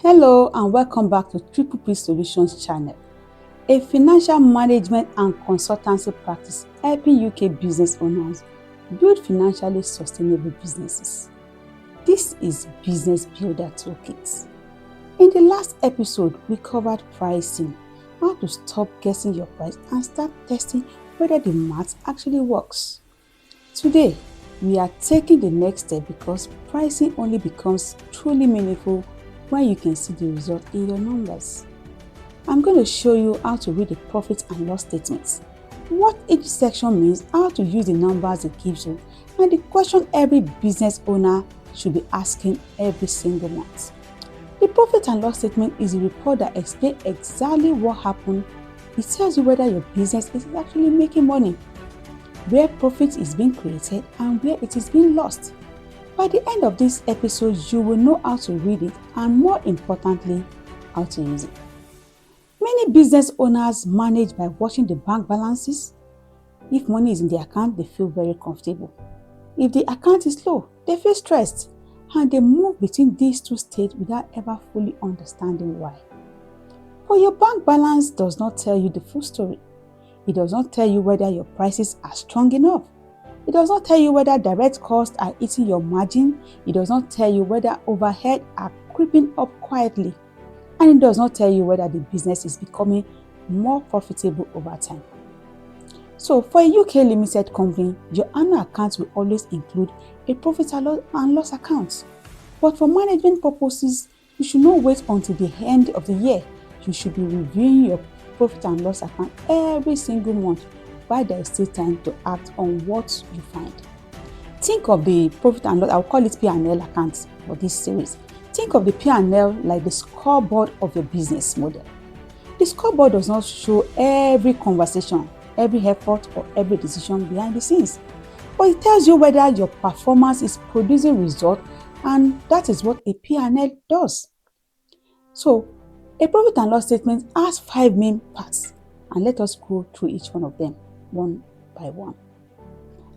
Hello and welcome back to Triple P Solutions channel, a financial management and consultancy practice helping UK business owners build financially sustainable businesses. This is Business Builder Toolkit. In the last episode, we covered pricing, how to stop guessing your price and start testing whether the math actually works. Today, we are taking the next step because pricing only becomes truly meaningful when you can see the result in your numbers. I'm going to show you how to read the profit and loss statements, what each section means, how to use the numbers it gives you, and the question every business owner should be asking every single month. The profit and loss statement is a report that explains exactly what happened. It tells you whether your business is actually making money, where profit is being created, and where it is being lost. By the end of this episode, you will know how to read it and, more importantly, how to use it. Many business owners manage by watching the bank balances. If money is in the account, they feel very comfortable. If the account is low, they feel stressed, and they move between these two states without ever fully understanding why. But your bank balance does not tell you the full story. It does not tell you whether your prices are strong enough. It does not tell you whether direct costs are eating your margin. It does not tell you whether overhead are creeping up quietly. And it does not tell you whether the business is becoming more profitable over time. So for a UK limited company, your annual accounts will always include a profit and loss account. But for management purposes, you should not wait until the end of the year. You should be reviewing your profit and loss account every single month while there is still time to act on what you find. Think of the profit and loss, I'll call it P&L account for this series. Think of the P&L like the scoreboard of your business model. The scoreboard does not show every conversation, every effort, or every decision behind the scenes, but it tells you whether your performance is producing results, and that is what a P&L does. So, a profit and loss statement has 5 main parts, and let us go through each one of them one by one.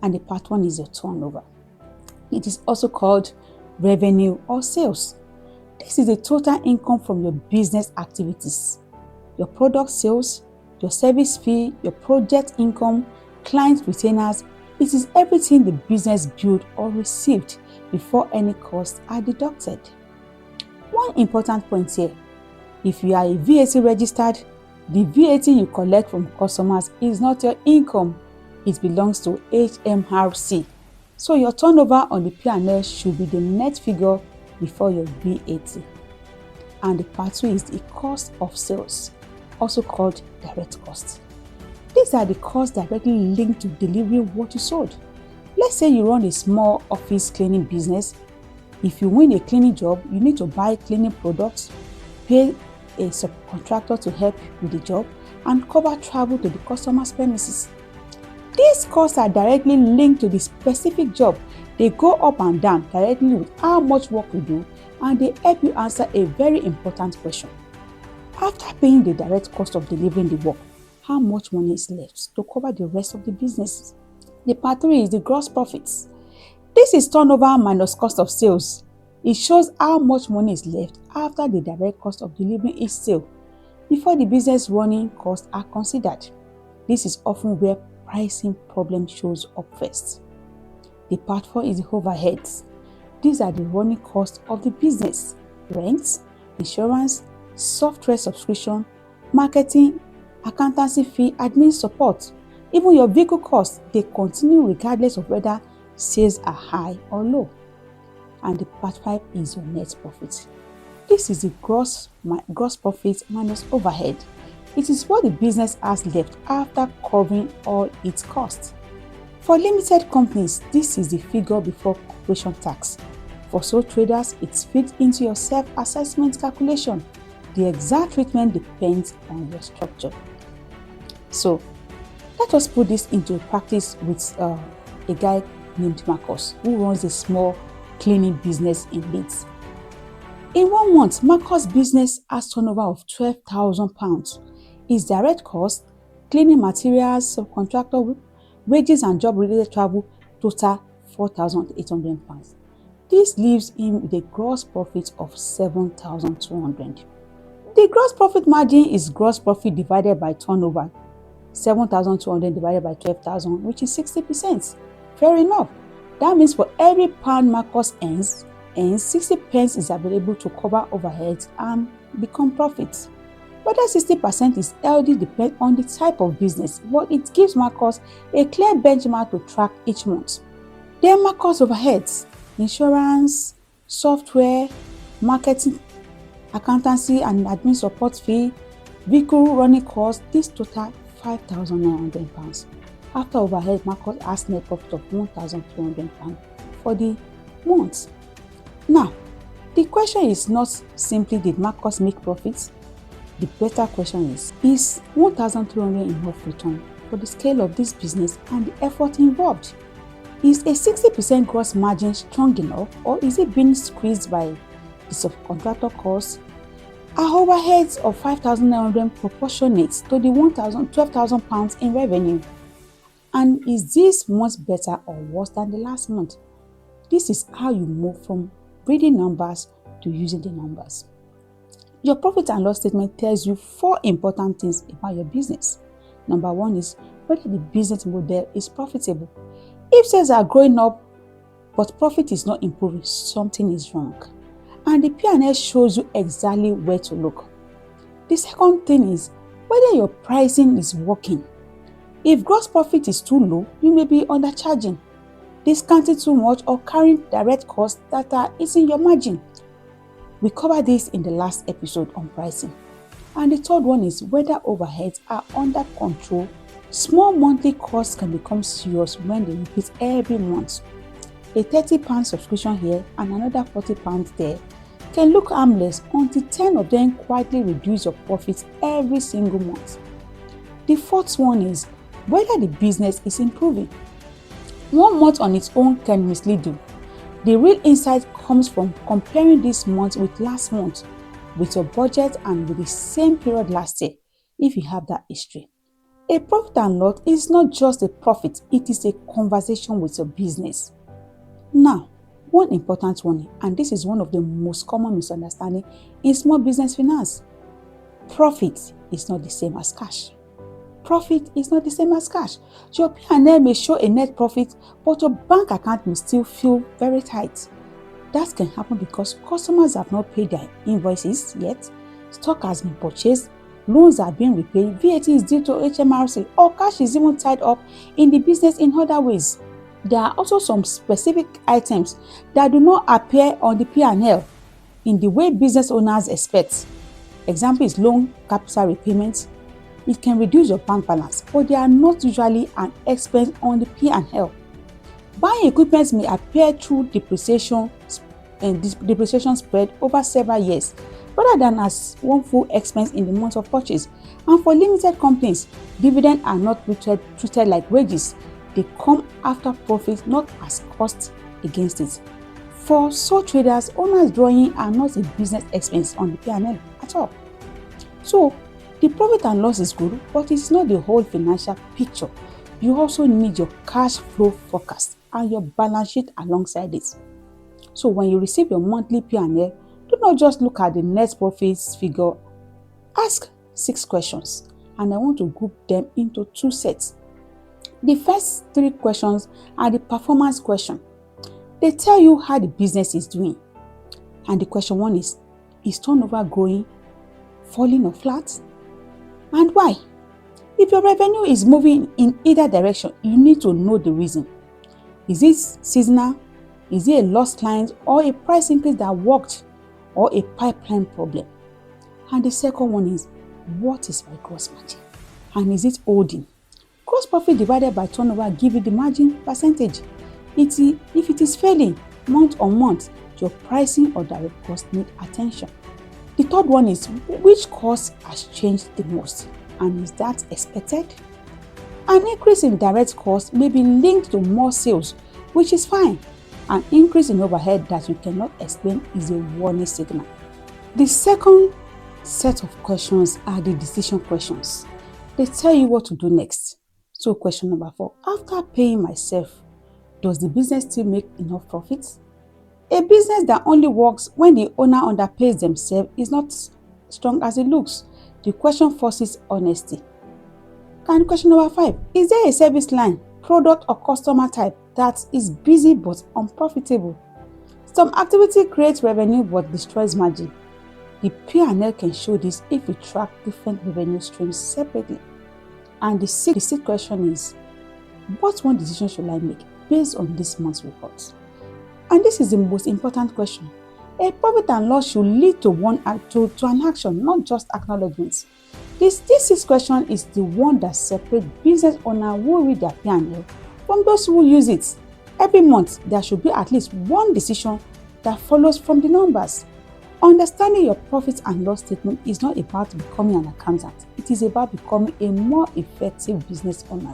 And the part 1 is your turnover. It is also called revenue or sales. This is the total income from your business activities. Your product sales, your service fee, your project income, client retainers. It is everything the business built or received before any costs are deducted. One important point here: if you are a VAT registered, the VAT you collect from customers is not your income. It belongs to HMRC. So your turnover on the P&L should be the net figure before your VAT. And the part 2 is the cost of sales, also called direct costs. These are the costs directly linked to delivering what you sold. Let's say you run a small office cleaning business. If you win a cleaning job, you need to buy cleaning products, pay a subcontractor to help with the job, and cover travel to the customer's premises. These costs are directly linked to the specific job. They go up and down directly with how much work you do, and they help you answer a very important question. After paying the direct cost of delivering the work, how much money is left to cover the rest of the business? The part 3 is the gross profits. This is turnover minus cost of sales. It shows how much money is left after the direct cost of delivering each sale, before the business running costs are considered. This is often where pricing problem shows up first. The part 4 is the overheads. These are the running costs of the business: rent, insurance, software subscription, marketing, accountancy fee, admin support. Even your vehicle costs, they continue regardless of whether sales are high or low. And the part 5 is your net profit. This is the gross profit minus overhead. It is what the business has left after covering all its costs. For limited companies, this is the figure before corporation tax. For sole traders, it's fit into your self-assessment calculation. The exact treatment depends on your structure. So, let us put this into practice with a guy named Marcus, who runs a small cleaning business in Leeds. In 1 month, Marcus' business has turnover of £12,000. His direct costs, cleaning materials, subcontractor wages and job-related travel total £4,800. This leaves him with a gross profit of 7,200. The gross profit margin is gross profit divided by turnover. 7,200 divided by 12,000, which is 60%. Fair enough. That means for every pound Marcus earns 60 pence is available to cover overheads and become profits. Whether 60% is healthy depends on the type of business, but it gives Marcus a clear benchmark to track each month. Then Marcus overheads, insurance, software, marketing, accountancy and admin support fee, vehicle running costs, this total £5,900. After overhead, Marcus has net profit of £1,200 for the month. Now, the question is not simply did Marcus make profits? The better question is £1,300 enough return for the scale of this business and the effort involved? Is a 60% gross margin strong enough, or is it being squeezed by the subcontractor costs? Are overheads of £5,900 proportionate to the £12,000 in revenue? And is this month better or worse than the last month? This is how you move from reading numbers to using the numbers. Your profit and loss statement tells you 4 important things about your business. Number 1 is whether the business model is profitable. If sales are growing up but profit is not improving, something is wrong. And the P&L shows you exactly where to look. The second thing is whether your pricing is working. If gross profit is too low, you may be undercharging, discounting too much, or carrying direct costs that are eating your margin. We covered this in the last episode on pricing. And the third one is whether overheads are under control. Small monthly costs can become serious when they repeat every month. A £30 subscription here and another £40 there can look harmless until 10 of them quietly reduce your profits every single month. The fourth one is whether the business is improving. 1 month on its own can mislead you. The real insight comes from comparing this month with last month, with your budget and with the same period last year, if you have that history. A profit and loss is not just a profit, it is a conversation with your business. Now, one important one, and this is one of the most common misunderstandings in small business finance. Profit is not the same as cash. Profit is not the same as cash. Your P&L may show a net profit, but your bank account may still feel very tight. That can happen because customers have not paid their invoices yet, stock has been purchased, loans are being repaid, VAT is due to HMRC, or cash is even tied up in the business in other ways. There are also some specific items that do not appear on the P&L in the way business owners expect. Example is loan capital repayments. It can reduce your bank balance, but they are not usually an expense on the P&L. Buying equipment may appear through depreciation spread over several years, rather than as one full expense in the month of purchase. And for limited companies, dividends are not treated like wages. They come after profit, not as cost against it. For sole traders, owners' drawing are not a business expense on the P&L at all. So, the profit and loss is good, but it's not the whole financial picture. You also need your cash flow forecast and your balance sheet alongside it. So when you receive your monthly P&L, do not just look at the net profits figure. Ask 6 questions, and I want to group them into 2 sets. The first 3 questions are the performance question. They tell you how the business is doing. And the question 1 is turnover growing, falling, or flat? And why? If your revenue is moving in either direction, you need to know the reason. Is it seasonal? Is it a lost client, or a price increase that worked, or a pipeline problem? And the second one is, what is my gross margin? And is it holding? Gross profit divided by turnover give you the margin percentage. If it is failing month on month, your pricing or direct cost need attention. The third one is, which cost has changed the most, and is that expected? An increase in direct cost may be linked to more sales, which is fine. An increase in overhead that you cannot explain is a warning signal. The second set of questions are the decision questions. They tell you what to do next. So question number 4, after paying myself, does the business still make enough profits? A business that only works when the owner underpays themselves is not strong as it looks. The question forces honesty. And question number 5, is there a service line, product or customer type that is busy but unprofitable? Some activity creates revenue but destroys margin. The P&L can show this if we track different revenue streams separately. And the sixth question is, what one decision should I make based on this month's report? And this is the most important question. A profit and loss should lead to an action, not just acknowledgements. This sixth question is the one that separates business owners who read their P&L from those who use it. Every month, there should be at least one decision that follows from the numbers. Understanding your profit and loss statement is not about becoming an accountant. It is about becoming a more effective business owner.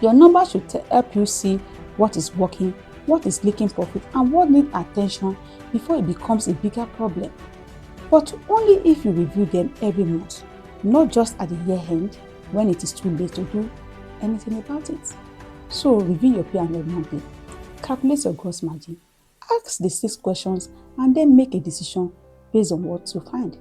Your numbers should help you see what is working, what is leaking profit, and what needs attention before it becomes a bigger problem. But only if you review them every month, not just at the year end when it is too late to do anything about it. So review your P&L monthly, calculate your gross margin, ask the 6 questions, and then make a decision based on what you find.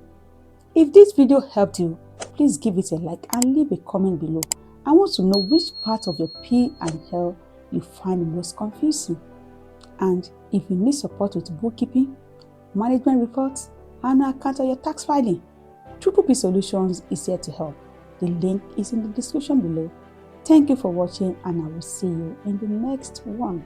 If this video helped you, please give it a like and leave a comment below. I want to know which part of your P&L you find most confusing. And if you need support with bookkeeping, management reports, and account of your tax filing, P Solutions is here to help. The link is in the description below. Thank you for watching, and I will see you in the next one.